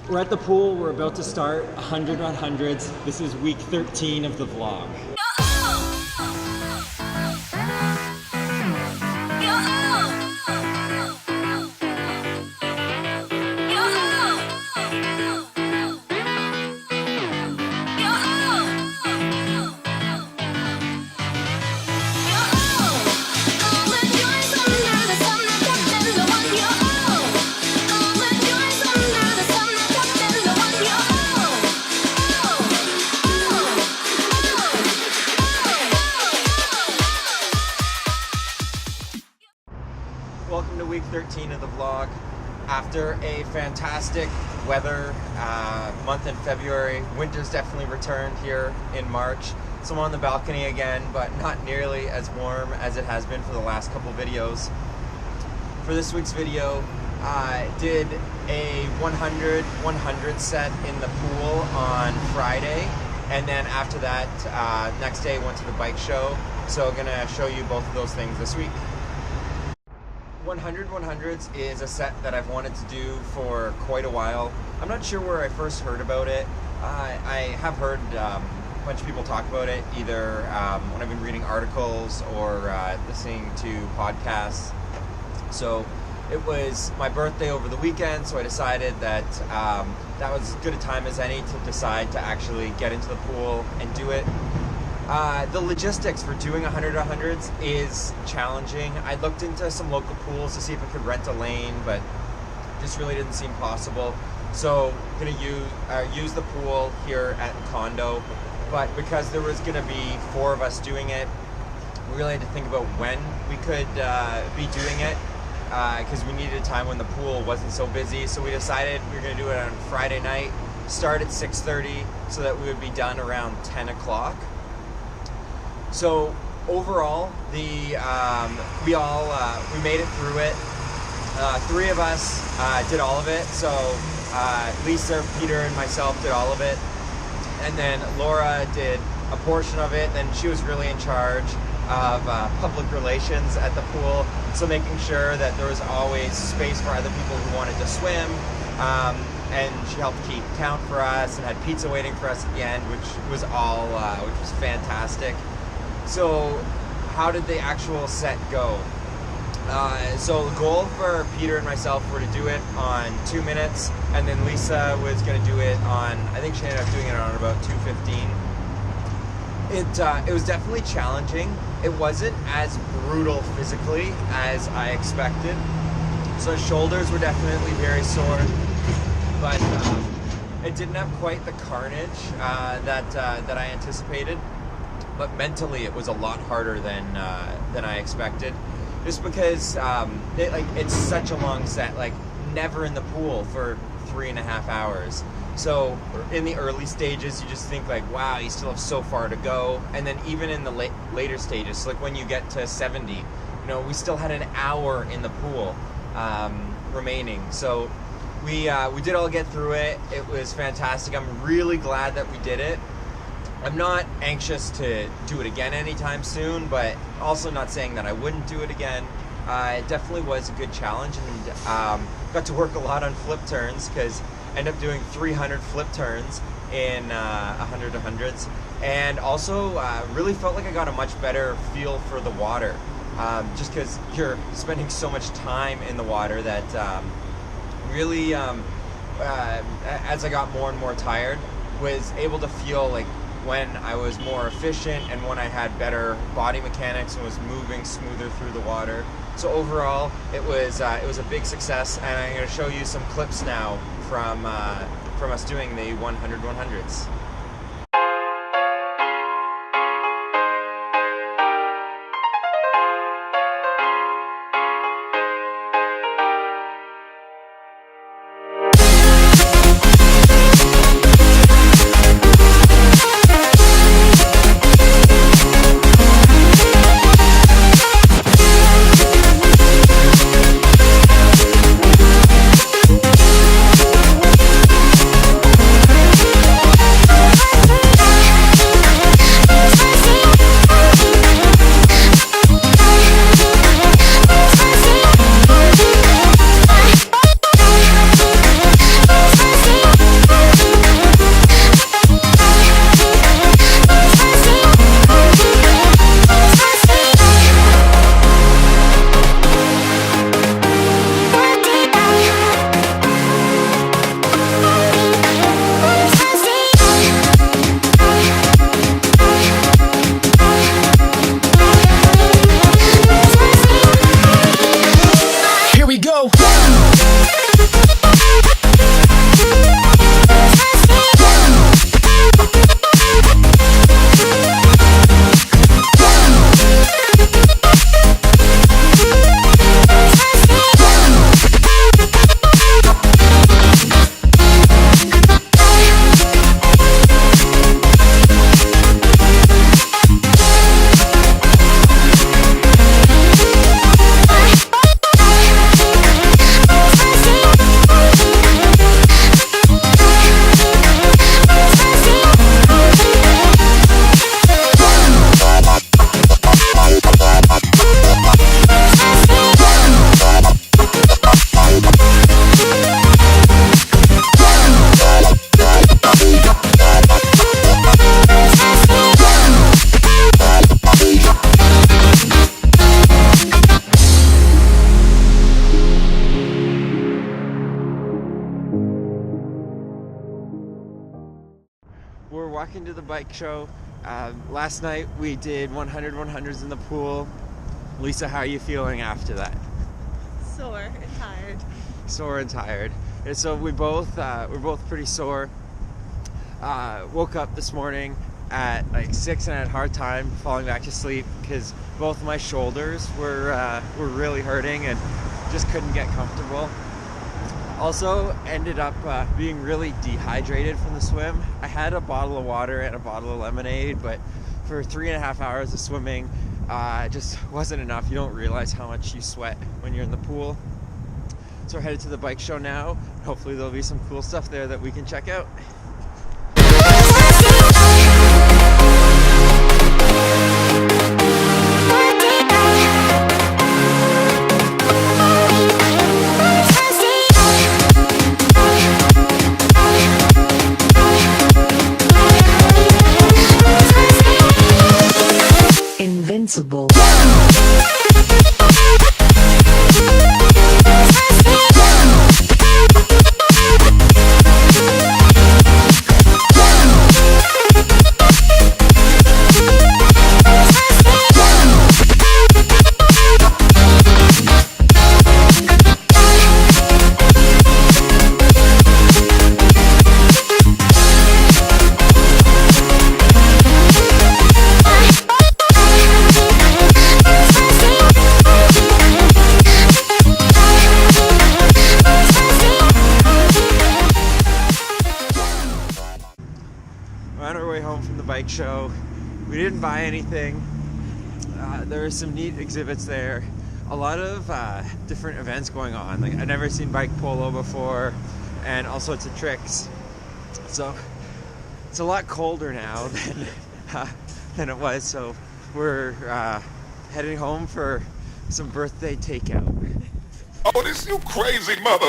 We're at the pool. We're about to start 100 on hundreds. This is week 13 of the vlog. Welcome to week 13 of the vlog. After a fantastic weather month in February, winter's definitely returned here in March. So I'm on the balcony again, but not nearly as warm as it has been for the last couple videos. For this week's video, I did a 100 set in the pool on Friday, and then after that, next day went to the bike show. So I'm gonna show you both of those things this week. 100 100s is a set that I've wanted to do for quite a while. I'm not sure where I first heard about it. I have heard a bunch of people talk about it, either when I've been reading articles or listening to podcasts. So it was my birthday over the weekend, so I decided that that was as good a time as any to decide to actually get into the pool and do it. The logistics for doing 100 100s is challenging. I looked into some local pools to see if I could rent a lane, but just really didn't seem possible. So I'm gonna use the pool here at the condo, but because there was gonna be 4 of us doing it, we really had to think about when we could be doing it, because we needed a time when the pool wasn't so busy. So we decided we were gonna do it on Friday night, start at 6:30, so that we would be done around 10 o'clock. So overall, we made it through it. 3 of us did all of it. So Lisa, Peter, and myself did all of it, and then Laura did a portion of it. Then she was really in charge of public relations at the pool, so making sure that there was always space for other people who wanted to swim. And she helped keep count for us and had pizza waiting for us at the end, which was fantastic. So how did the actual set go? So the goal for Peter and myself were to do it on 2 minutes, and then Lisa was going to do it on, I think she ended up doing it on about 2:15. It was definitely challenging. It wasn't as brutal physically as I expected. So shoulders were definitely very sore, but it didn't have quite the carnage that I anticipated. But mentally, it was a lot harder than I expected, just because it's such a long set. Like, never in the pool for 3.5 hours. So in the early stages, you just think like, wow, you still have so far to go. And then even in the later stages, like when you get to 70, we still had an hour in the pool remaining. So we did all get through it. It was fantastic. I'm really glad that we did it. I'm not anxious to do it again anytime soon, but also not saying that I wouldn't do it again. It definitely was a good challenge, and got to work a lot on flip turns, because I ended up doing 300 flip turns in 100 100s, and also really felt like I got a much better feel for the water, just because you're spending so much time in the water that really, as I got more and more tired, was able to feel like when I was more efficient and when I had better body mechanics and was moving smoother through the water. So overall, it was a big success, and I'm going to show you some clips now from us doing the 100 100s. walking to the bike show. Last night we did 100 100s in the pool. Lisa, how are you feeling after that? Sore and tired. Sore and tired. And so we're both pretty sore. Woke up this morning at like 6 and I had a hard time falling back to sleep because both my shoulders were really hurting and just couldn't get comfortable. Also ended up being really dehydrated from the swim. I had a bottle of water and a bottle of lemonade, but for 3.5 hours of swimming, just wasn't enough. You don't realize how much you sweat when you're in the pool. So we're headed to the bike show now. Hopefully there'll be some cool stuff there that we can check out. Invincible. On our way home from the bike show, we didn't buy anything. There were some neat exhibits there. A lot of different events going on. Like I've never seen bike polo before, and all sorts of tricks. So it's a lot colder now than it was. So we're heading home for some birthday takeout. Oh, this you crazy mother.